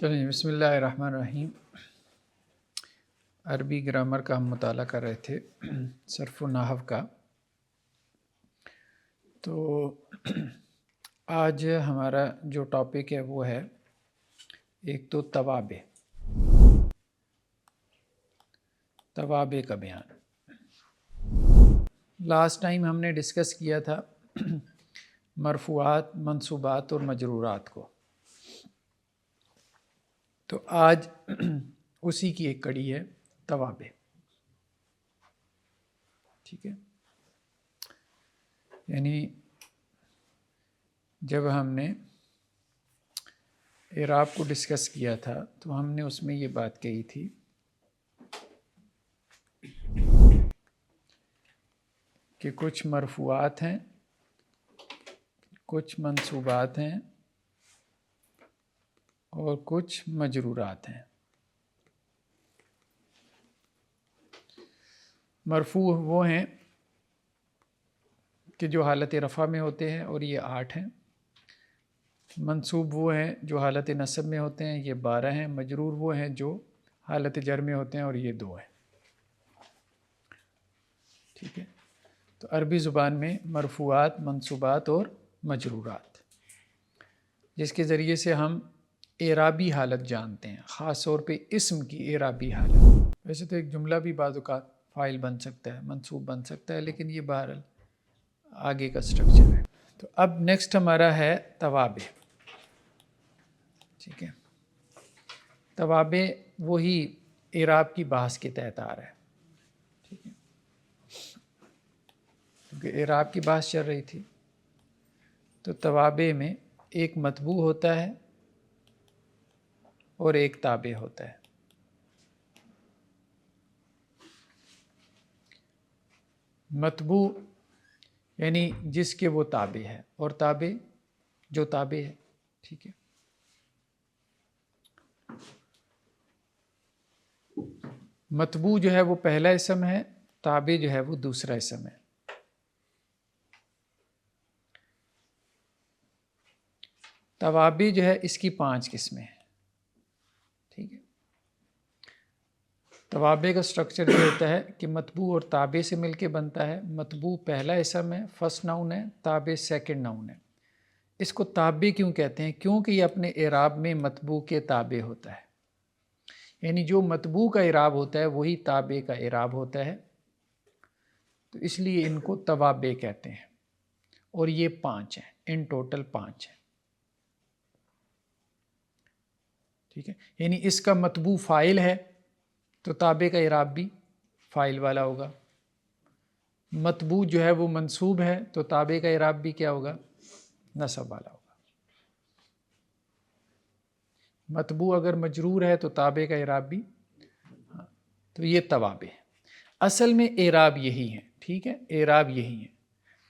چلیں بسم اللہ الرحمن الرحیم۔ عربی گرامر کا ہم مطالعہ کر رہے تھے، صرف و نحو کا۔ تو آج ہمارا جو ٹاپک ہے وہ ہے ایک تو توابع کا بیان۔ لاسٹ ٹائم ہم نے ڈسکس کیا تھا مرفوعات، منصوبات اور مجرورات کو، تو آج اسی کی ایک کڑی ہے توابع، ٹھیک ہے۔ یعنی جب ہم نے اعراب کو ڈسکس کیا تھا تو ہم نے اس میں یہ بات کہی تھی کہ کچھ مرفوعات ہیں، کچھ منصوبات ہیں اور کچھ مجرورات ہیں۔ مرفوع وہ ہیں کہ جو حالت رفع میں ہوتے ہیں اور یہ 8 ہیں، منصوب وہ ہیں جو حالت نصب میں ہوتے ہیں، یہ 12 ہیں، مجرور وہ ہیں جو حالت جر میں ہوتے ہیں اور یہ 2 ہیں، ٹھیک ہے۔ تو عربی زبان میں مرفوعات، منصوبات اور مجرورات، جس کے ذریعے سے ہم اعرابی حالت جانتے ہیں، خاص طور پہ اسم کی اعرابی حالت۔ ویسے تو ایک جملہ بھی بعض اوقات فاعل بن سکتا ہے، منصوب بن سکتا ہے، لیکن یہ بہرحال آگے کا سٹرکچر ہے۔ تو اب نیکسٹ ہمارا ہے توابع، ٹھیک ہے۔ توابع وہی اعراب کی بحث کے تحت آ رہا ہے، ٹھیک ہے، کیونکہ اعراب کی بحث چل رہی تھی۔ تو توابع میں ایک مطبوع ہوتا ہے اور ایک تابع ہوتا ہے۔ مطبوع یعنی جس کے وہ تابع ہے، اور تابع جو تابع ہے، ٹھیک ہے۔ مطبوع جو ہے وہ پہلا اسم ہے، تابع جو ہے وہ دوسرا اسم ہے۔ توابع جو ہے اس کی 5 قسمیں ہیں، ٹھیک ہے۔ توابع کا سٹرکچر یہ ہوتا ہے کہ مطبوع اور تابع سے مل کے بنتا ہے۔ مطبوع پہلا اسم ہے، فرسٹ ناؤن ہے، تابع سیکنڈ ناؤن ہے۔ اس کو تابع کیوں کہتے ہیں؟ کیونکہ یہ اپنے اعراب میں مطبوع کے تابع ہوتا ہے، یعنی جو مطبوع کا اعراب ہوتا ہے وہی تابع کا اعراب ہوتا ہے، تو اس لیے ان کو توابع کہتے ہیں۔ اور یہ 5 ہیں، ان ٹوٹل 5 ہیں، ٹھیک ہے۔ یعنی اس کا مطبوع فاعل ہے تو تابع کا اعراب بھی فاعل والا ہوگا، مطبوع جو ہے وہ منصوب ہے تو تابع کا اعراب بھی کیا ہوگا؟ نصب والا ہوگا۔ مطبوع اگر مجرور ہے تو تابع کا اعراب بھی، تو یہ توابع ہے۔ اصل میں اعراب یہی ہیں، ٹھیک ہے، اعراب یہی ہیں،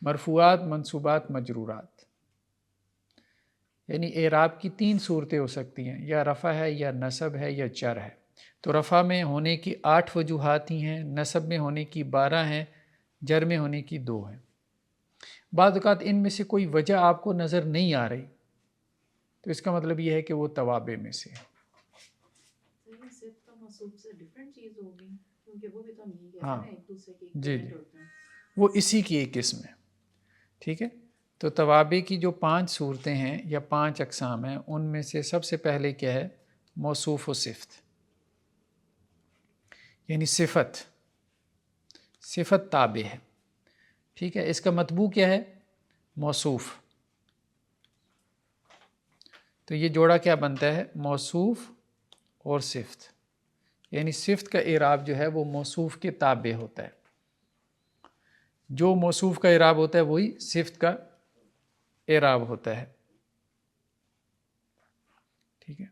مرفوعات، منصوبات، مجرورات۔ یعنی اعراب کی 3 صورتیں ہو سکتی ہیں، یا رفع ہے، یا نصب ہے، یا جر ہے۔ تو رفع میں ہونے کی 8 وجوہات ہی ہیں، نصب میں ہونے کی 12 ہیں، جر میں ہونے کی 2 ہیں۔ بعض اوقات ان میں سے کوئی وجہ آپ کو نظر نہیں آ رہی تو اس کا مطلب یہ ہے کہ وہ توابع میں سے ہے۔ ہاں جی جی، وہ اسی کی ایک قسم ہے، ٹھیک ہے۔ تو توابع کی جو 5 صورتیں ہیں یا 5 اقسام ہیں، ان میں سے سب سے پہلے کیا ہے؟ موصوف و صفت، یعنی صفت تابع ہے، ٹھیک ہے۔ اس کا مطبوع کیا ہے؟ موصوف۔ تو یہ جوڑا کیا بنتا ہے؟ موصوف اور صفت، یعنی صفت کا اعراب جو ہے وہ موصوف کے تابع ہوتا ہے، جو موصوف کا اعراب ہوتا ہے وہی صفت کا اعراب ہوتا ہے، ٹھیک ہے۔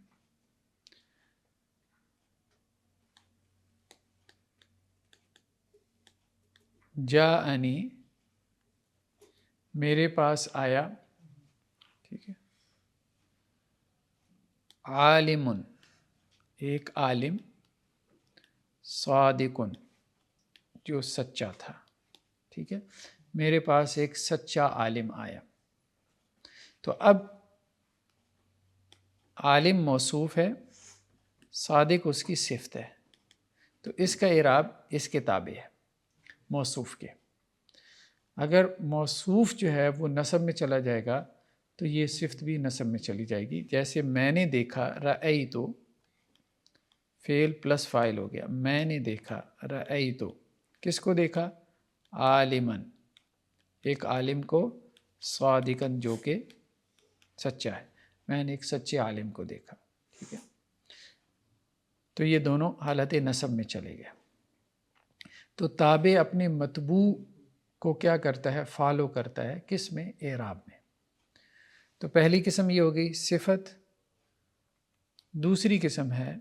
جاءنی میرے پاس آیا، ٹھیک ہے۔ عالم ایک عالم، صادقن جو سچا تھا، ٹھیک ہے۔ میرے پاس ایک سچا عالم آیا۔ تو اب عالم موصوف ہے صادق اس کی صفت ہے، تو اس کا اعراب اس کے تابع ہے موصوف کے۔ اگر موصوف جو ہے وہ نصب میں چلا جائے گا تو یہ صفت بھی نصب میں چلی جائے گی۔ جیسے میں نے دیکھا، رأیت، فعل پلس فاعل ہو گیا، میں نے دیکھا، رأیت، کس کو دیکھا؟ عالماً، ایک عالم کو، صادقاً جو کہ سچا ہے، میں نے ایک سچے عالم کو دیکھا، ٹھیک ہے؟ تو یہ دونوں حالت نصب میں چلے گئے۔ تو تابع اپنے متبوع کو کیا کرتا ہے؟ فالو کرتا ہے، کس میں؟ اعراب میں۔ تو پہلی قسم یہ ہو گئی صفت، دوسری قسم ہے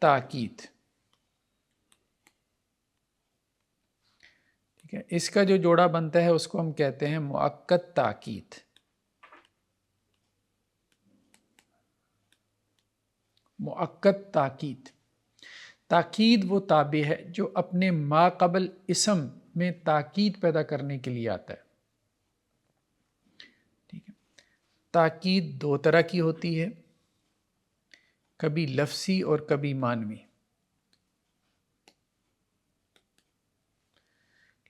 تاکید، ٹھیک ہے؟ اس کا جو جوڑا بنتا ہے اس کو ہم کہتے ہیں مؤکد تاکید۔ مؤکد تاکید، تاکید وہ تابع ہے جو اپنے ما قبل اسم میں تاکید پیدا کرنے کے لیے آتا ہے، ٹھیک ہے؟ تاکید دو طرح کی ہوتی ہے، کبھی لفظی اور کبھی معنوی۔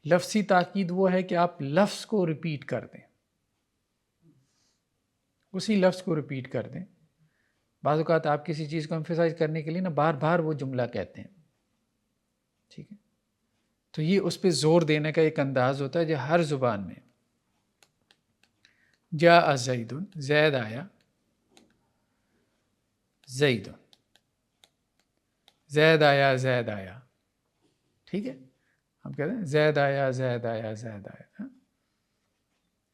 لفظی تاکید وہ ہے کہ آپ لفظ کو ریپیٹ کر دیں، اسی لفظ کو ریپیٹ کر دیں۔ بعض اوقات آپ کسی چیز کو ایمفیسائز کرنے کے لیے نا بار بار وہ جملہ کہتے ہیں، ٹھیک ہے؟ تو یہ اس پہ زور دینے کا ایک انداز ہوتا ہے جو ہر زبان میں، جاء زید، زید آیا، زید، زید آیا، زید آیا، ٹھیک ہے؟ ہم کہتے ہیں زید آیا، زید آیا، زید آیا۔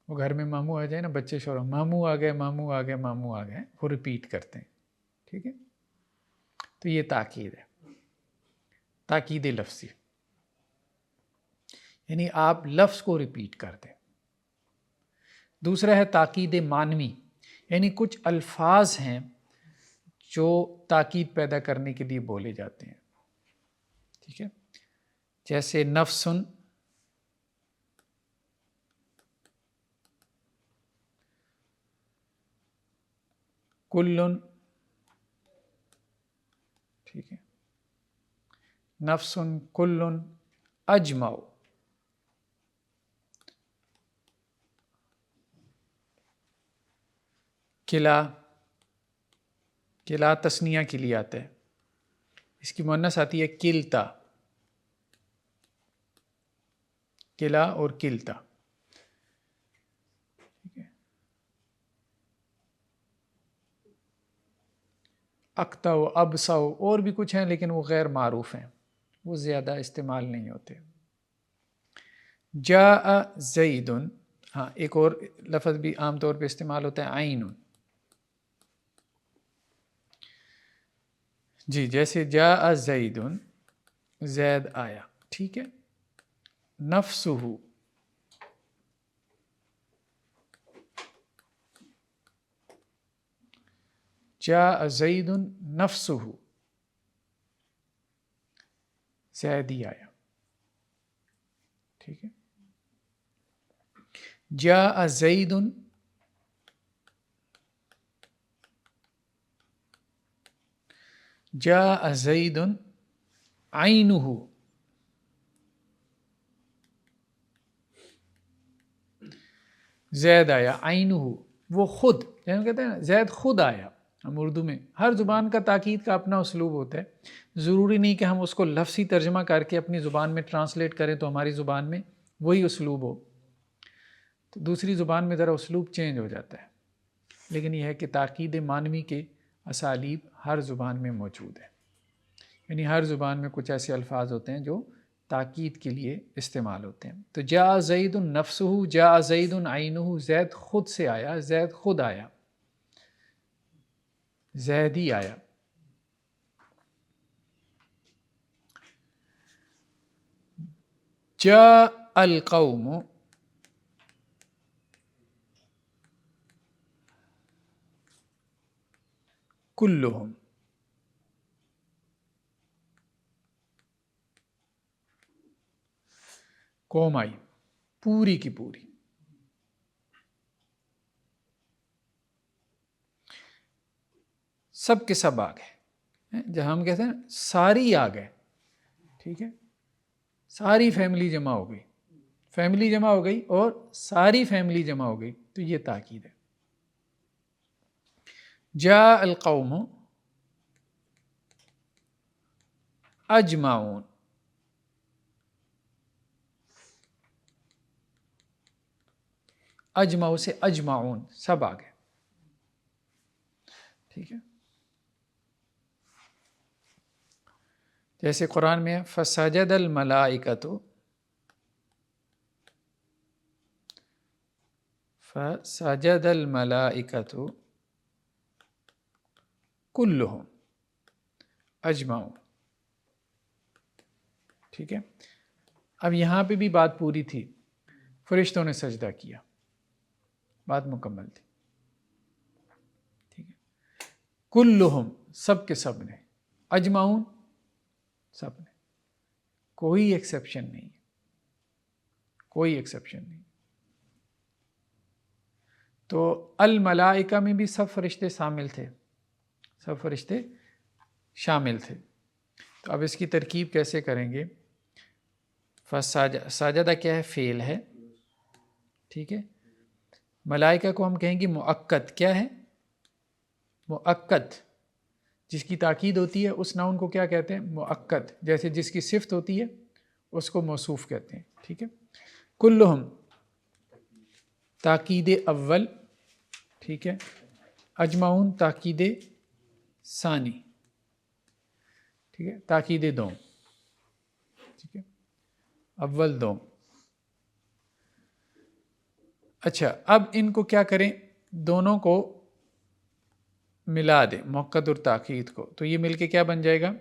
وہ گھر میں ماموں آ جائے نا، بچے شور ماموں آ گئے، ماموں آ گئے، ماموں آ گئے، وہ ریپیٹ کرتے ہیں، ٹھیک ہے؟ تو یہ تاکید ہے، تاکید لفظی، یعنی آپ لفظ کو ریپیٹ کر دیں۔ دوسرا ہے تاکید معنوی، یعنی کچھ الفاظ ہیں جو تاکید پیدا کرنے کے لیے بولے جاتے ہیں، ٹھیک ہے؟ جیسے نفسن، کلن، ٹھیک ہے؟ نفسن، کلن، اجمع، کلا، کلا تثنیہ کے لیے آتا ہے، اس کی مؤنث آتی ہے کلتا، کلا اور کلتا، ٹھیک ہے؟ اقتو، ابسو، اور بھی کچھ ہیں لیکن وہ غیر معروف ہیں، وہ زیادہ استعمال نہیں ہوتے۔ جاء زید، ہاں ایک اور لفظ بھی عام طور پہ استعمال ہوتا ہے، عین، جی، جیسے جاء زید، زید آیا، ٹھیک ہے؟ نفسہ، جاء زید نفسہ، زید ہی آیا، ٹھیک ہے؟ جاء زید، جاء زید عینہ، زید آیا، عینہ، وہ خود، جیسے کہتے ہیں نا زید خود آیا۔ ہم اردو میں ہر زبان کا تاکید کا اپنا اسلوب ہوتا ہے، ضروری نہیں کہ ہم اس کو لفظی ترجمہ کر کے اپنی زبان میں ٹرانسلیٹ کریں تو ہماری زبان میں وہی اسلوب ہو، تو دوسری زبان میں ذرا اسلوب چینج ہو جاتا ہے، لیکن یہ ہے کہ تاکید معنوی کے اسالیب ہر زبان میں موجود ہے، یعنی ہر زبان میں کچھ ایسے الفاظ ہوتے ہیں جو تاکید کے لیے استعمال ہوتے ہیں۔ تو جاء زید نفسہ، جاء زید عینہ، زید خود سے آیا، زید خود آیا، زید ہی آیا۔ جاء القوم کلہم، قوم آئی پوری کی پوری۔ سب کے سب آ گئے، جہاں ہم کہتے ہیں ساری آ گئے، ٹھیک ہے، ساری فیملی جمع ہو گئی، فیملی جمع ہو گئی اور ساری فیملی جمع ہو گئی، تو یہ تاکید ہے۔ جاء القوم اجمعون، اجمعو سے اجمعون، سب آ گئے، ٹھیک ہے۔ جیسے قرآن میں فسجد الملائکۃ، فسجد الملائکۃ کلہم اجمعون، ٹھیک ہے۔ اب یہاں پہ بھی بات پوری تھی، فرشتوں نے سجدہ کیا، بات مکمل تھی، ٹھیک ہے۔ کلہم، سب کے سب نے، اجمعون، سب نے، کوئی ایکسیپشن نہیں، کوئی ایکسیپشن نہیں۔ تو الملائکہ میں بھی سب فرشتے شامل تھے، سب فرشتے شامل تھے۔ تو اب اس کی ترکیب کیسے کریں گے؟ ساجدہ کیا ہے؟ فعل ہے، ٹھیک ہے۔ ملائکہ کو ہم کہیں گے مؤکد، کیا ہے؟ مؤکد، جس کی تاکید ہوتی ہے اس ناؤن کو کیا کہتے ہیں؟ مؤکد، جیسے جس کی صفت ہوتی ہے اس کو موصوف کہتے ہیں، ٹھیک ہے۔ کلہم تاکید اول، ٹھیک ہے۔ اجمعون تاکید ثانی، ٹھیک ہے، تاکید دوم، ٹھیک ہے، اول دوم۔ اچھا، اب ان کو کیا کریں؟ دونوں کو ملا دیں، مؤکد اور تاکید کو، تو یہ مل کے کیا بن جائے گا؟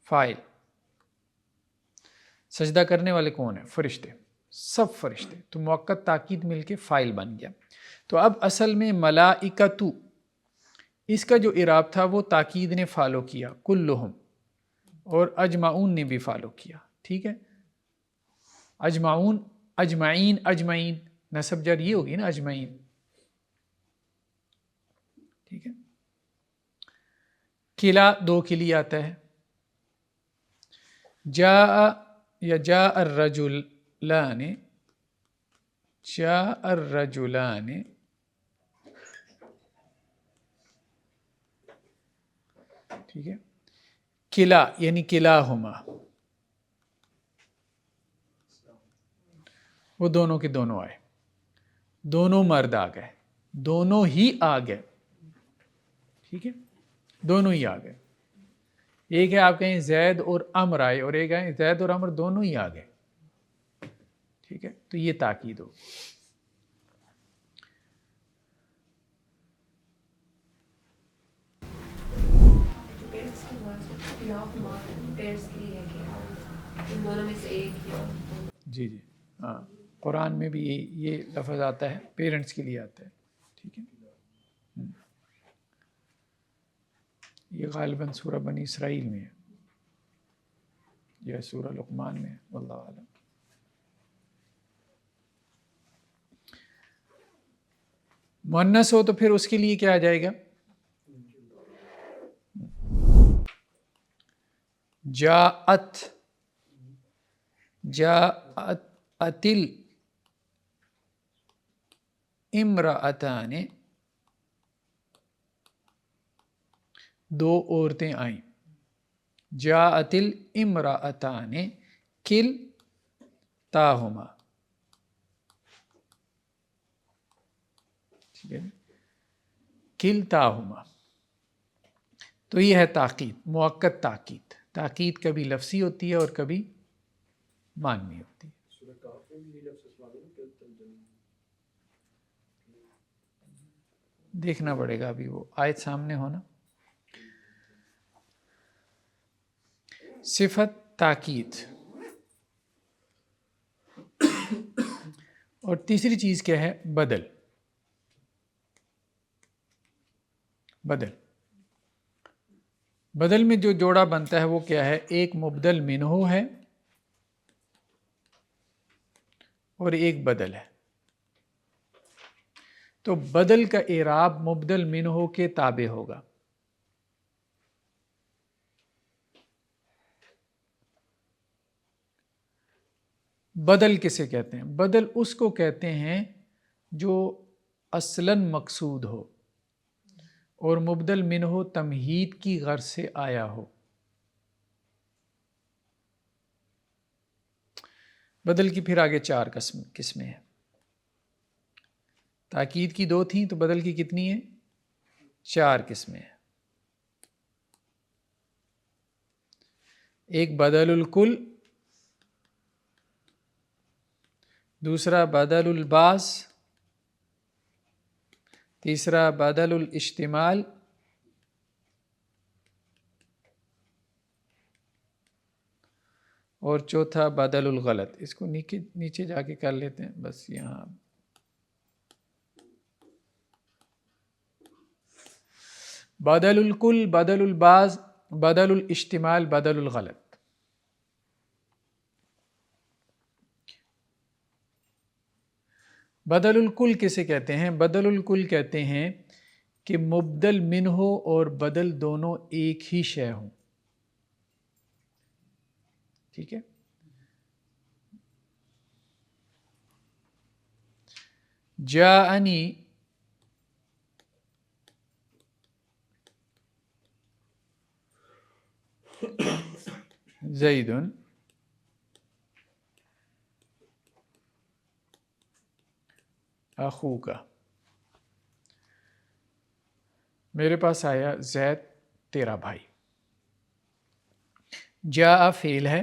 فاعل۔ سجدہ کرنے والے کون ہیں؟ فرشتے، سب فرشتے، تو مؤکد تاکید مل کے فاعل بن گیا۔ تو اب اصل میں ملائکۃ، اس کا جو اعراب تھا وہ تاکید نے فالو کیا، کلہم، اور اجمعون نے بھی فالو کیا، ٹھیک ہے۔ اجمعون، اجمعین، اجمعین نصب جر یہ ہوگی نا، اجمعین، ٹھیک ہے۔ کلا دو کے لیے آتا ہے، جاء یا جاء الرجلان، جاء الرجلان، ٹھیک ہے۔ کلا یعنی کلاہما، وہ دونوں کے دونوں آئے، دونوں مرد آ گئے، دونوں ہی آ گئے، ٹھیک ہے، دونوں ہی آ گئے۔ ایک ہے آپ کہیں زید اور عمر آئے، اور ایک ہے زید اور عمر دونوں ہی آ گئے، ٹھیک ہے، تو یہ تاکید ہو۔ جی جی ہاں، قرآن میں بھی یہ لفظ آتا ہے، پیرنٹس کے لیے آتا ہے، ٹھیک ہے۔ یہ غالباً سورہ بنی اسرائیل میں ہے یا سورہ لقمان میں ہے، واللہ اعلم۔ مؤنث ہو تو پھر اس کے لیے کیا آ جائے گا؟ جاءت، جاءت اتل امرأتان، دو عورتیں آئیں، جاءت الامرأتان کلتاہما، ٹھیک ہے، کلتاہما، تو یہ ہے تاکید، مؤکد تاکید۔ تاکید کبھی لفظی ہوتی ہے اور کبھی معنوی ہوتی ہے۔ دیکھنا پڑے گا، ابھی وہ آیت سامنے ہونا۔ صفت تاکید، اور تیسری چیز کیا ہے؟ بدل، بدل۔ بدل میں جو جوڑا بنتا ہے وہ کیا ہے؟ ایک مبدل منہ ہے اور ایک بدل ہے۔ تو بدل کا اعراب مبدل منہ کے تابع ہوگا، بدل کسے کہتے ہیں؟ بدل اس کو کہتے ہیں جو اصلاً مقصود ہو اور مبدل منہ تمہید کی غرض سے آیا ہو۔ بدل کی پھر آگے 4 قسمیں ہیں۔ تاکید کی 2 تھیں تو بدل کی کتنی ہیں؟ 4 قسمیں ہیں۔ ایک بدل الکل، دوسرا بدل البعض، تیسرا بدل الاشتمال، اور چوتھا بدل الغلط۔ اس کو نیچے جا کے کر لیتے ہیں، بس یہاں بدل الکل، بدل البعض، بدل الاشتمال، بدل الغلط۔ بدل الکل کسے کہتے ہیں؟ بدل الکل کہتے ہیں کہ مبدل منہ اور بدل دونوں ایک ہی شے ہوں۔ ٹھیک ہے، جاءنی زید اخوک، میرے پاس آیا زید تیرا بھائی۔ جاء فعل ہے،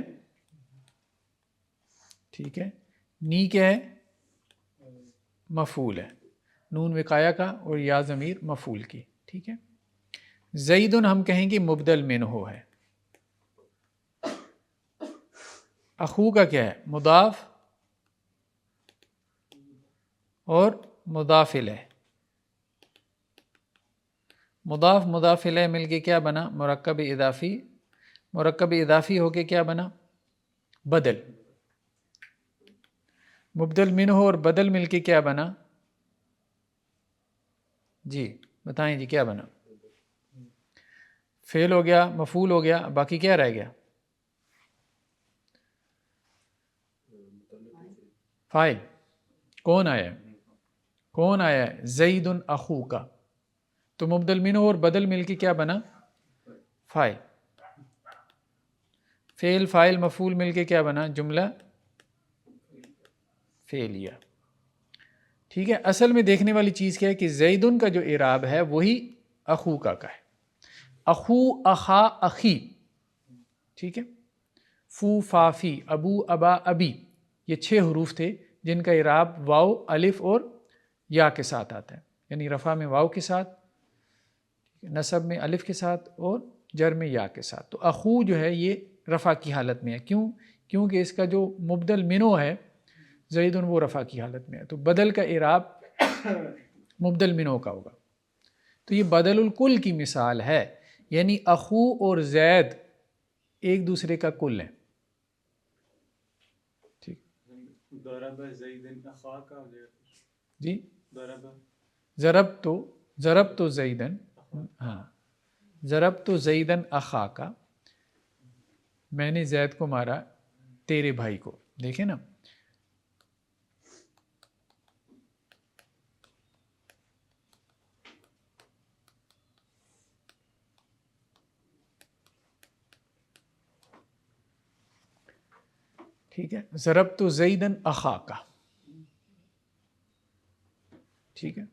ٹھیک ہے، نی کیا ہے؟ مفعول ہے، نون وقایا کا اور یا ضمیر مفعول کی، ٹھیک ہے۔ زیدن ہم کہیں گے مبدل منہ ہے۔ اخو کا کیا ہے؟ مضاف اور مضاف الیہ۔ مضاف مضاف الیہ مل کے کیا بنا؟ مرکب اضافی، مرکب اضافی ہو کے کیا بنا؟ بدل۔ مبدل منہ اور بدل مل کے کیا بنا؟ جی بتائیں جی، کیا بنا؟ فعل ہو گیا، مفعول ہو گیا، باقی کیا رہ گیا؟ فاعل۔ کون آیا ہے؟ کون آیا ہے؟ زید اخوک۔ تو مبدل منہ اور بدل مل کے کیا بنا؟ فاعل۔ فعل فاعل مفعول مل کے کیا بنا؟ جملہ فعلیہ۔ ٹھیک ہے، اصل میں دیکھنے والی چیز کیا ہے کہ زیدن کا جو اعراب ہے وہی اخوکا کا ہے۔ اخو، اخا، اخی، ٹھیک ہے، فو، فا، فی، ابو، ابا، ابی، یہ 6 حروف تھے جن کا اعراب واو، الف اور یا کے ساتھ آتا ہے، یعنی رفع میں واو کے ساتھ، نصب میں الف کے ساتھ اور جر میں یا کے ساتھ۔ تو اخو جو ہے یہ رفع کی حالت میں ہے، کیوں؟ کیونکہ اس کا جو مبدل منو ہے زیدن وہ رفع کی حالت میں ہے، تو بدل کا اعراب مبدل منو کا ہوگا۔ تو یہ بدل الکل کی مثال ہے، یعنی اخو اور زید ایک دوسرے کا کل ہے۔ ٹھیک، ضرب زیدن اخاک جی، ضرب تو زیدن، ہاں، ضرب تو زیدن اخاک، میں نے زید کو مارا تیرے بھائی کو، دیکھیں نا۔ ٹھیک ہے، ضربت زیدن اخاک، ٹھیک ہے۔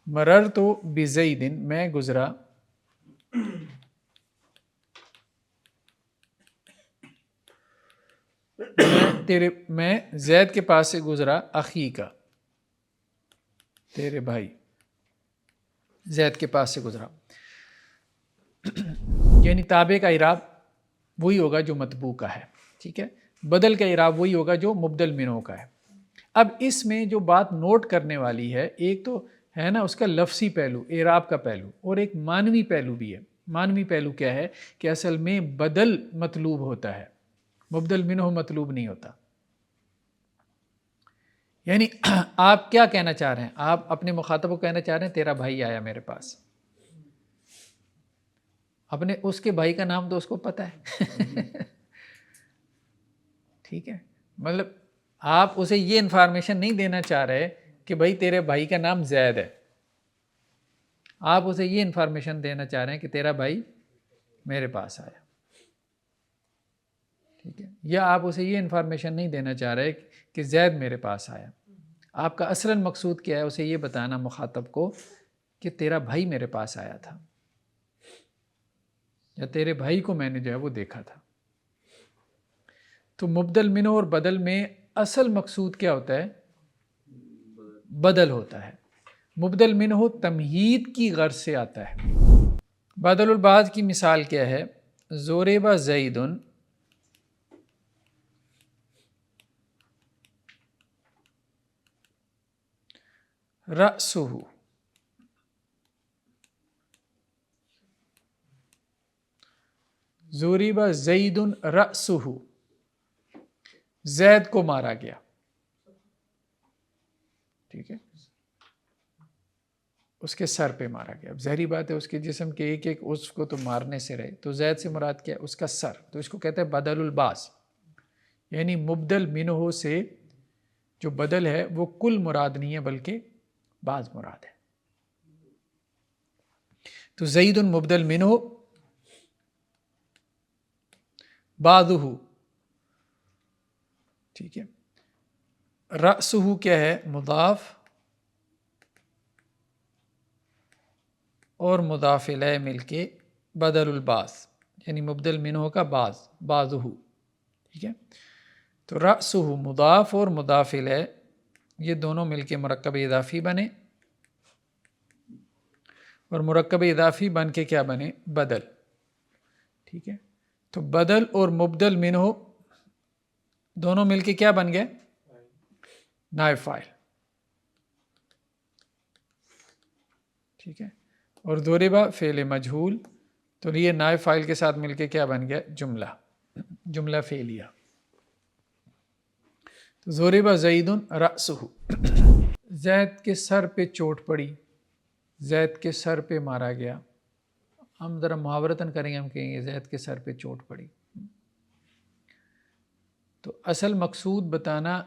مررت بزید، میں گزرا میں زید کے پاس سے گزرا اخی کا، تیرے بھائی زید کے پاس سے گزرا، یعنی تابع کا اعراب وہی ہوگا جو مطبوع کا ہے، ٹھیک ہے۔ بدل کا اعراب وہی ہوگا جو مبدل منو کا ہے۔ اب اس میں جو بات نوٹ کرنے والی ہے، ایک تو ہے نا اس کا لفظی پہلو، اعراب کا پہلو، اور ایک معنوی پہلو بھی ہے۔ معنوی پہلو کیا ہے کہ اصل میں بدل مطلوب ہوتا ہے، مبدل منہ مطلوب نہیں ہوتا۔ یعنی آپ کیا کہنا چاہ رہے ہیں؟ آپ اپنے مخاطب کو کہنا چاہ رہے ہیں تیرا بھائی آیا میرے پاس، اپنے اس کے بھائی کا نام تو اس کو پتہ ہے ٹھیک ہے، مطلب آپ اسے یہ انفارمیشن نہیں دینا چاہ رہے کہ بھائی تیرے بھائی کا نام زید ہے، آپ اسے یہ انفارمیشن دینا چاہ رہے ہیں کہ تیرا بھائی میرے پاس آیا، ٹھیک ہے، یا آپ اسے یہ انفارمیشن نہیں دینا چاہ رہے کہ زید میرے پاس آیا. آپ کا اصلاً مقصود کیا ہے؟ اسے یہ بتانا مخاطب کو کہ تیرا بھائی میرے پاس آیا تھا، یا تیرے بھائی کو میں نے جو ہے وہ دیکھا تھا. تو مبدل منہ اور بدل میں اصل مقصود کیا ہوتا ہے؟ بدل ہوتا ہے. مبدل منہ تمہید کی غرض سے آتا ہے. بدل البعض کی مثال کیا ہے؟ ضرب زید رأسہ، ضرب زید رأسہ، زید کو مارا گیا، ٹھیک ہے، اس کے سر پہ مارا گیا. اب ظاہری بات ہے اس کے جسم کے ایک ایک عضو کو تو مارنے سے رہے، تو زید سے مراد کیا ہے؟ اس کا سر. تو اس کو کہتے ہیں بدل البعض، یعنی مبدل منہ سے جو بدل ہے وہ کل مراد نہیں ہے بلکہ بعض مراد ہے. تو زید مبدل منہ بعضہ، ٹھیک ہے. رأسہ کیا ہے؟ مضاف اور مضاف الیہ مل کے بدل البعض، یعنی مبدل منہ کا بعضہ، ٹھیک ہے. تو رأسہ مضاف اور مضاف الیہ یہ دونوں مل کے مرکب اضافی بنے، اور مرکب اضافی بن کے کیا بنے؟ بدل، ٹھیک ہے. تو بدل اور مبدل منہ دونوں مل کے کیا بن گئے؟ نائب فاعل، ٹھیک ہے. اور ضرب فعل مجہول، تو یہ نائب فاعل کے ساتھ مل کے کیا بن گیا؟ جملہ فعلیہ. تو ضرب زید رأسہ، زید کے سر پہ چوٹ پڑی، زید کے سر پہ مارا گیا. ہم ذرا محاورتاً کریں گے، ہم کہیں گے زید کے سر پہ چوٹ پڑی. تو اصل مقصود بتانا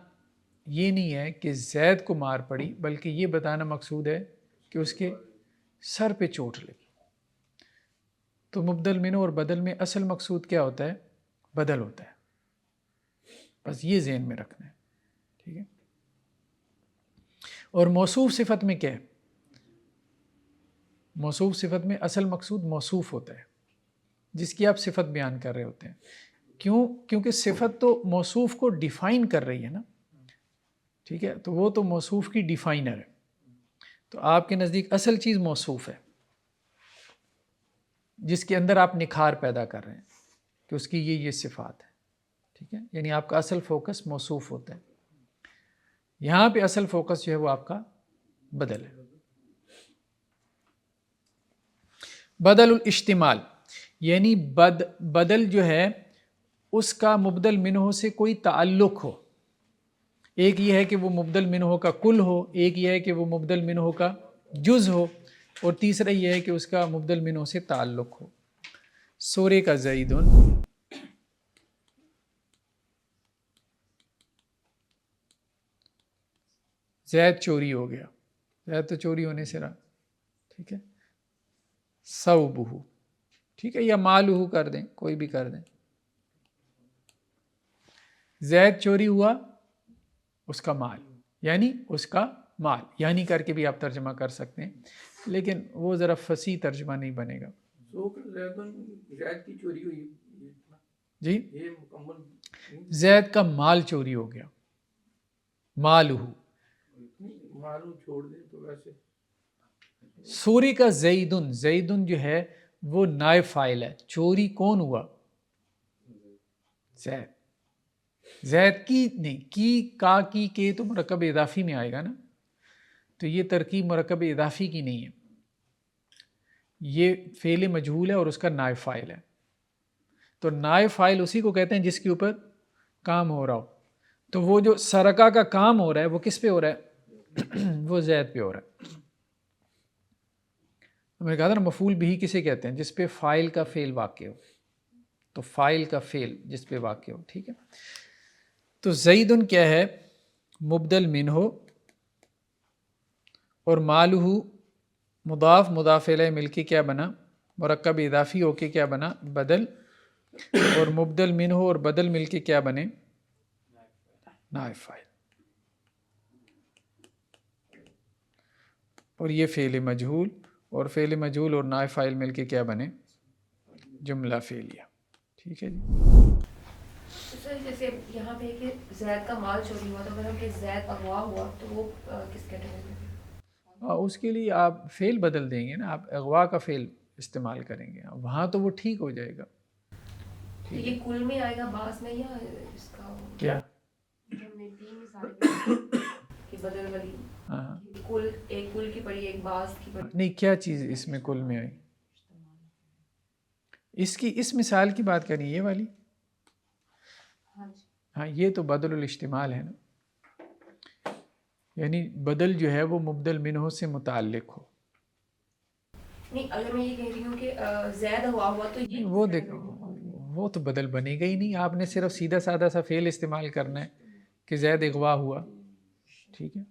یہ نہیں ہے کہ زید کو مار پڑی، بلکہ یہ بتانا مقصود ہے کہ اس کے سر پہ چوٹ لگی. تو مبدل منہ اور بدل میں اصل مقصود کیا ہوتا ہے؟ بدل ہوتا ہے. بس یہ ذہن میں رکھنا ہے، ٹھیک ہے. اور موصوف صفت میں کیا ہے؟ موصوف صفت میں اصل مقصود موصوف ہوتا ہے، جس کی آپ صفت بیان کر رہے ہوتے ہیں. کیونکہ صفت تو موصوف کو ڈیفائن کر رہی ہے نا، ٹھیک ہے. تو وہ تو موصوف کی ڈیفائنر ہے. تو آپ کے نزدیک اصل چیز موصوف ہے، جس کے اندر آپ نکھار پیدا کر رہے ہیں کہ اس کی یہ صفات ہے، ٹھیک ہے. یعنی آپ کا اصل فوکس موصوف ہوتا ہے. یہاں پہ اصل فوکس جو ہے وہ آپ کا بدل ہے. بدل الاشتمال، یعنی بدل جو ہے اس کا مبدل منہ سے کوئی تعلق ہو. ایک یہ ہے کہ وہ مبدل منہ کا کل ہو، ایک یہ ہے کہ وہ مبدل منہ کا جز ہو، اور تیسرا یہ ہے کہ اس کا مبدل منہ سے تعلق ہو. سورے کا زید، زید چوری ہو گیا، زید تو چوری ہونے سے رہا، ٹھیک ہے. ثوبہ، ٹھیک ہے، یا مالہ کر دیں، کوئی بھی کر دیں. زید چوری ہوا، اس کا مال، یعنی اس کا مال، یعنی کر کے بھی آپ ترجمہ کر سکتے ہیں، لیکن وہ ذرا فصیح ترجمہ نہیں بنے گا. زید کی چوری ہوئی جی، یہ مکمل زید کا مال چوری ہو گیا، مالہ. معلوم چھوڑ دیں تو ویسے سوری کا زیدن، زیدن جو ہے وہ نائب فاعل ہے. چوری کون ہوا؟ زید. زید کی نہیں، کی کا کی کے تو مرکب اضافی میں آئے گا نا، تو یہ ترکیب مرکب اضافی کی نہیں ہے، یہ فعل مجہول ہے اور اس کا نائب فاعل ہے. تو نائب فاعل اسی کو کہتے ہیں جس کے اوپر کام ہو رہا ہو. تو وہ جو سرقہ کا کام ہو رہا ہے وہ کس پہ ہو رہا ہے؟ وہ زید پہ ہو رہا ہے. میں نے کہا تھا نا مفعول بھی کسے کہتے ہیں؟ جس پہ فاعل کا فعل واقع ہو. تو فاعل کا فعل جس پہ واقع ہو، ٹھیک ہے. تو زیدن کیا ہے؟ مبدل منہ، اور مالہ مضاف مضاف الیہ مل کے کیا بنا؟ مرکب اضافی ہو کے کیا بنا؟ بدل، اور مبدل منہ اور بدل مل کے کیا بنے؟ نائب فاعل۔ اور یہ فعل مجہول، اور فعل مجہول اور نائب فاعل مل کے کیا بنے؟ جملہ فعلیہ۔ ٹھیک ہے جی۔ سر جیسے یہاں پہ کہ زید کا مال چوری ہوا، تو اگر ہم کہ زید اغوا ہوا تو وہ کس کیٹیگری میں؟ اس کے لیے آپ فعل بدل دیں گے نا، آپ اغوا کا فعل استعمال کریں گے، وہاں تو وہ ٹھیک ہو جائے گا۔ تو یہ کل میں آئے گا باس میں، یا اس کا کیا؟ جو ہم نے تین مثالیں کہ بدل والی، ہاں کل ایک کل کی پڑی ایک باس کی پڑی۔ نہیں، کیا چیز اس میں کل میں آئی؟ اس مثال کی بات کریں، یہ والی؟ ہاں، یہ تو بدل الاشتمال ہے نا، یعنی بدل جو ہے وہ مبدل منہ سے متعلق ہو۔ نہیں، اگر میں یہ کہہ رہی ہوں کہ زید ہوا ہوا تو یہ وہ دیکھو، وہ تو بدل بنے گا ہی نہیں، آپ نے صرف سیدھا سادہ سا فعل استعمال کرنا ہے کہ زید اغوا ہوا، ٹھیک ہے،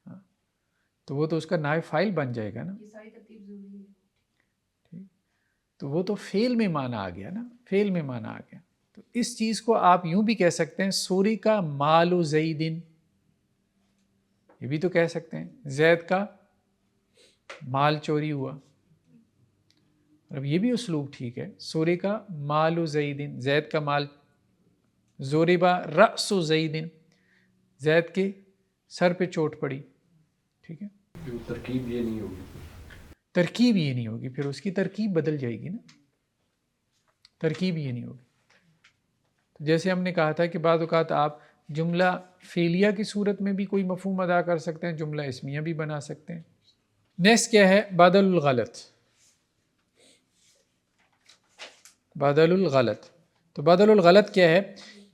ہاں، تو وہ تو اس کا نائب فاعل بن جائے گا نا، یہ ساری ترتیب ضروری ہے۔ ٹھیک، تو وہ تو فعل میں معنی آ گیا نا، فعل میں معنی آ گیا۔ تو اس چیز کو آپ یوں بھی کہہ سکتے ہیں، سوری کا مال زیدن، یہ بھی تو کہہ سکتے ہیں زید کا مال چوری ہوا، اب یہ بھی اسلوب ٹھیک ہے، سوری کا مال زیدن، زید کا مال، زوربا رأس زیدن، زید کے سر پہ چوٹ پڑی، ٹھیک ہے، ترکیب یہ نہیں ہوگی، ترکیب یہ نہیں ہوگی، پھر اس کی ترکیب بدل جائے گی نا، ترکیب یہ نہیں ہوگی۔ جیسے ہم نے کہا تھا کہ بعض اوقات آپ جملہ فعلیہ کی صورت میں بھی کوئی مفہوم ادا کر سکتے ہیں، جملہ اسمیہ بھی بنا سکتے ہیں۔ نیکسٹ کیا ہے؟ بدل الغلط، بدل الغلط۔ تو بدل الغلط کیا ہے؟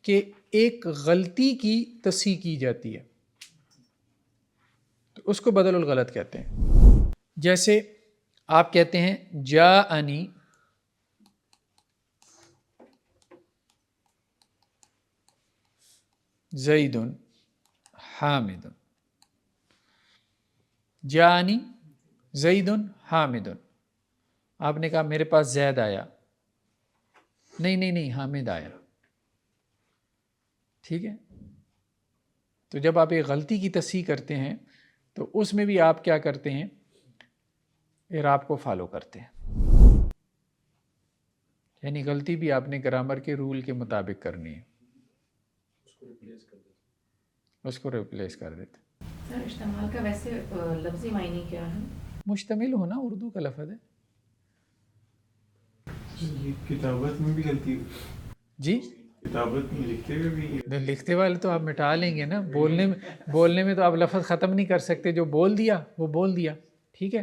کہ ایک غلطی کی تصحیح کی جاتی ہے، تو اس کو بدل الغلط کہتے ہیں۔ جیسے آپ کہتے ہیں جاءنی زید حامد، جاءنی زید حامد، آپ نے کہا میرے پاس زید آیا، نہیں حامد آیا، ٹھیک ہے۔ تو جب آپ ایک غلطی کی تصحیح کرتے ہیں تو اس میں بھی آپ کیا کرتے ہیں؟ اعراب کو فالو کرتے ہیں، یعنی غلطی بھی آپ نے گرامر کے رول کے مطابق کرنی ہے، اس کو ریپلیس کر دیتے۔ سر اشتمال کا ویسے لفظی معنی کیا ہے؟ مشتمل ہونا اردو کا لفظ ہے کتابت میں بھی غلطی، جی، کتابت میں لکھتے ہوئے بھی لکھتے والے تو آپ مٹا لیں گے نا، بولنے میں تو آپ لفظ ختم نہیں کر سکتے، جو بول دیا وہ بول دیا، ٹھیک ہے۔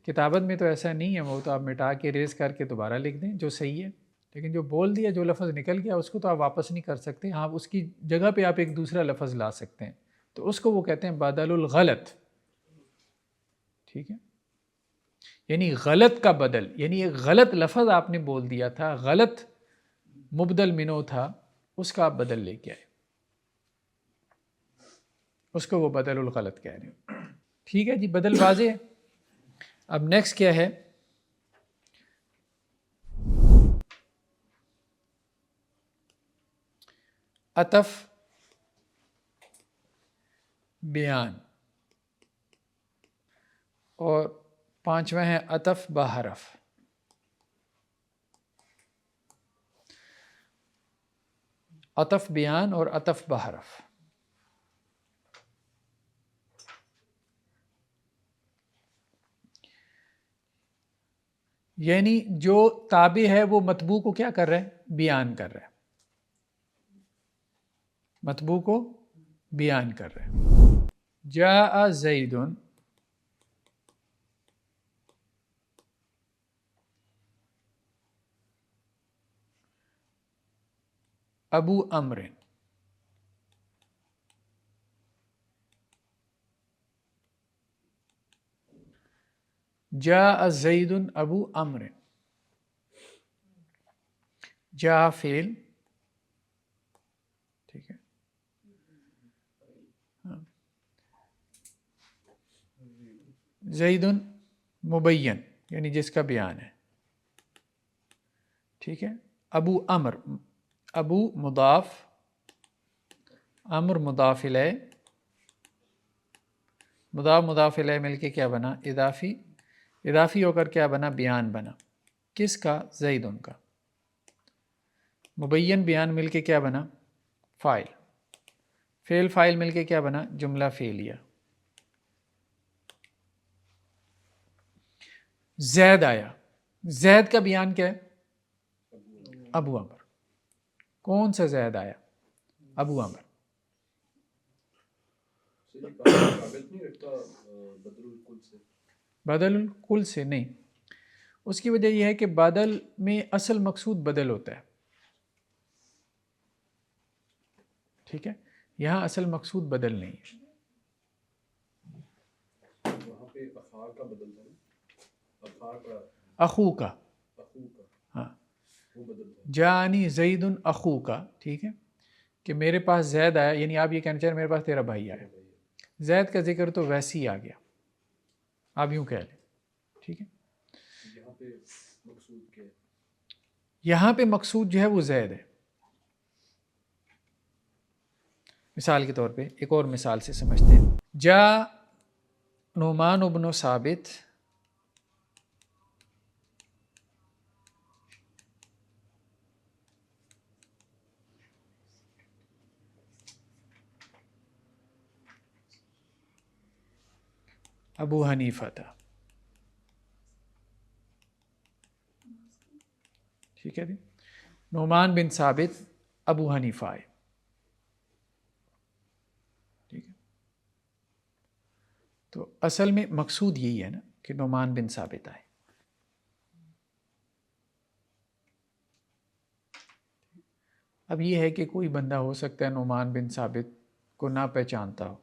کتابت میں تو ایسا نہیں ہے، وہ تو آپ مٹا کے ریز کر کے دوبارہ لکھ دیں جو صحیح ہے، لیکن جو بول دیا، جو لفظ نکل گیا، اس کو تو آپ واپس نہیں کر سکتے، ہاں اس کی جگہ پہ آپ ایک دوسرا لفظ لا سکتے ہیں، تو اس کو وہ کہتے ہیں بدل الغلط، ٹھیک ہے، یعنی غلط کا بدل، یعنی ایک غلط لفظ آپ نے بول دیا تھا، غلط مبدل منو تھا، اس کا آپ بدل لے کے آئے، اس کو وہ بدل الغلط کہہ رہے ہیں، ٹھیک ہے جی، بدل واضح ہے۔ اب نیکسٹ کیا ہے؟ عطف بیان، اور پانچواں ہے عطف بحرف۔ عطف بیان اور عطف بحرف، یعنی جو تابع ہے وہ مطبوع کو کیا کر رہا ہے؟ بیان کر رہا ہے، مطبوع کو بیان کر رہے ہیں۔ جاء زید ابو عمرو، جاء زید ابو عمرو، جاء فعل، ٹھیک ہے، زیدن مبین یعنی جس کا بیان ہے، ٹھیک ہے. ابو امر، ابو مضاف، امر مضاف الیہ، مضاف الیہ مل کے کیا بنا؟ اضافی. اضافی ہو کر کیا بنا؟ بیان بنا. کس کا؟ زیدن کا. مبین بیان مل کے کیا بنا؟ فاعل. فعل فاعل مل کے کیا بنا؟ جملہ فعلیہ. زید آیا، زید کا بیان کیا ہے؟ ابو عمر. کون سا زید آیا؟ ابو عمر. ثابت نہیں رکھتا بدل الکل سے؟ بدل الکل سے نہیں. اس کی وجہ یہ ہے کہ بدل میں اصل مقصود بدل ہوتا ہے، ٹھیک ہے. یہاں اصل مقصود بدل نہیں ہے. وہاں پہ افعال کا بدل تھا نا، افعال کا اخو کا، اخو کا ہاں. وہ بدل تھا. جانی زید اخو کا، ٹھیک ہے، کہ میرے پاس زید آیا، یعنی آپ یہ کہنا چاہ رہے میرے پاس تیرا بھائی آیا. زید کا ذکر تو ویسے ہی آ گیا، آپ یوں کہہ لیں، ٹھیک ہے. یہاں پہ مقصود کیا ہے؟ یہاں پہ مقصود جو ہے وہ زید ہے. مثال کے طور پہ ایک اور مثال سے سمجھتے ہیں. جا نعمان بن ثابت ابو حنیفہ تھا، ٹھیک ہے جی. نعمان بن ثابت ابو حنیفہ آئے، ٹھیک ہے. تو اصل میں مقصود یہی ہے نا کہ نعمان بن ثابت آئے. اب یہ ہے کہ کوئی بندہ ہو سکتا ہے نعمان بن ثابت کو نہ پہچانتا ہو،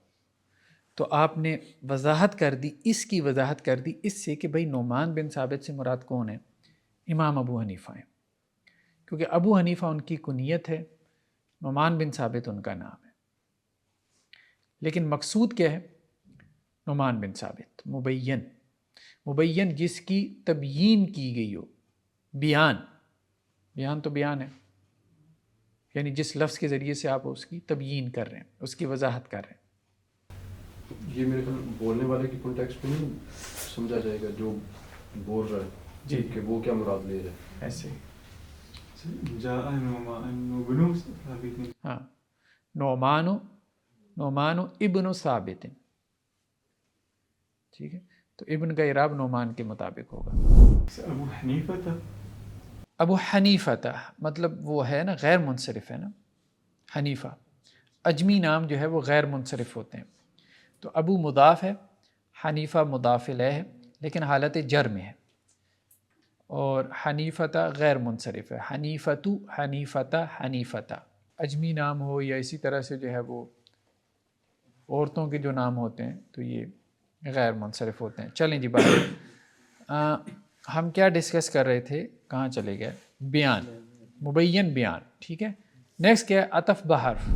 تو آپ نے وضاحت کر دی، اس کی وضاحت کر دی اس سے کہ بھئی نعمان بن ثابت سے مراد کون ہے؟ امام ابو حنیفہ ہیں، کیونکہ ابو حنیفہ ان کی کنیت ہے، نعمان بن ثابت ان کا نام ہے. لیکن مقصود کیا ہے؟ نعمان بن ثابت. مبین، مبین جس کی تبیین کی گئی ہو. بیان، بیان تو بیان ہے، یعنی جس لفظ کے ذریعے سے آپ اس کی تبیین کر رہے ہیں، اس کی وضاحت کر رہے ہیں. یہ میرے خیال بولنے والے کی کانٹیکسٹ میں نہیں سمجھا جائے گا جو بول رہا ہے جی کہ وہ کیا مراد لے رہا ہے. ایسے ہی. جاء نعمان بن ثابت. ہاں، نعمان ابن ثابت، ٹھیک ہے. تو ابن کا اعراب نعمان کے مطابق ہوگا. ابو حنیفہ تھا. ابو حنیفہ تھا مطلب وہ ہے نا غیر منصرف ہے نا. حنیفہ اجمی نام جو ہے وہ غیر منصرف ہوتے ہیں. تو ابو مضاف ہے، حنیفہ مضاف الیہ ہے لیکن حالت جر میں ہے، اور حنیفتہ غیر منصرف ہے. حنیفتو، حنیفتہ، حنیفتہ. اجمی نام ہو یا اسی طرح سے جو ہے وہ عورتوں کے جو نام ہوتے ہیں تو یہ غیر منصرف ہوتے ہیں. چلیں جی بات، ہم کیا ڈسکس کر رہے تھے، کہاں چلے گئے؟ بیان، مبین بیان، ٹھیک ہے. نیکسٹ کیا ہے؟ عطف بحرف،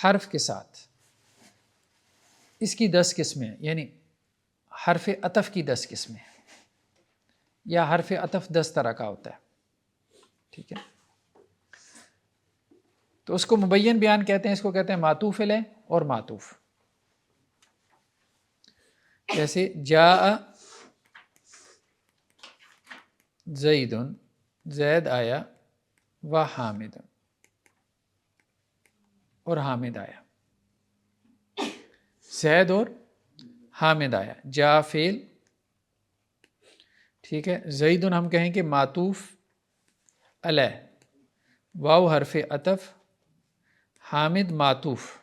حرف کے ساتھ. اس کی 10 قسمیں، یعنی حرف عطف کی 10 قسمیں، یا حرف عطف 10 طرح کا ہوتا ہے، ٹھیک ہے. تو اس کو مبین بیان کہتے ہیں، اس کو کہتے ہیں معطوف الیہ اور معطوف. جیسے جاء زید، زید آیا، و حامد، اور حامد آیا. زید اور حامد آیا. جا فعل، ٹھیک ہے. زیدن ہم کہیں کہ معطوف علیہ، واو حرف عطف، حامد معطوف.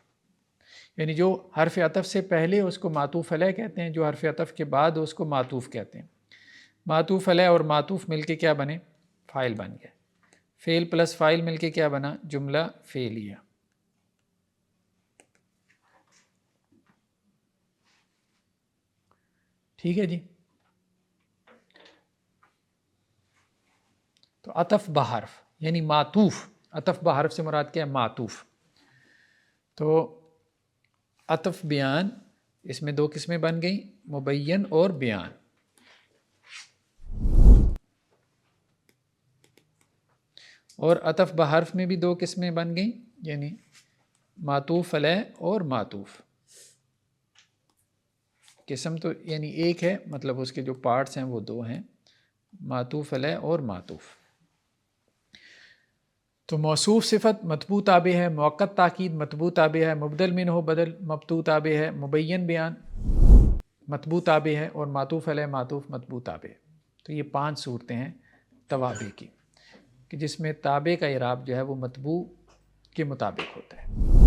یعنی جو حرف عطف سے پہلے اس کو معطوف علیہ کہتے ہیں، جو حرف عطف کے بعد اس کو معطوف کہتے ہیں. معطوف علیہ اور معطوف مل کے کیا بنے؟ فاعل بن گیا. فعل پلس فاعل مل کے کیا بنا؟ جملہ فعلیہ. ٹھیک ہے جی. تو عطف بحرف یعنی معطوف، عطف بحرف سے مراد کیا ہے؟ معطوف. تو عطف بیان اس میں دو قسمیں بن گئیں، مبین اور بیان۔ اور عطف بحرف میں بھی دو قسمیں بن گئیں، یعنی معطوف علیہ اور معطوف۔ قسم تو یعنی ایک ہے، مطلب اس کے جو پارٹس ہیں وہ دو ہیں، معطوف علیہ اور معطوف۔ تو موصوف صفت مطبوع تابع ہے، موقت تاکید مطبوع تابع ہے، مبدل منہ بدل مبتوع تابع ہے، مبین بیان مطبوع تابع ہے، اور معطوف علیہ معطوف مطبوع تابع ہے۔ تو یہ 5 صورتیں ہیں توابع کی، کہ جس میں تابع کا اعراب جو ہے وہ مطبوع کے مطابق ہوتا ہے۔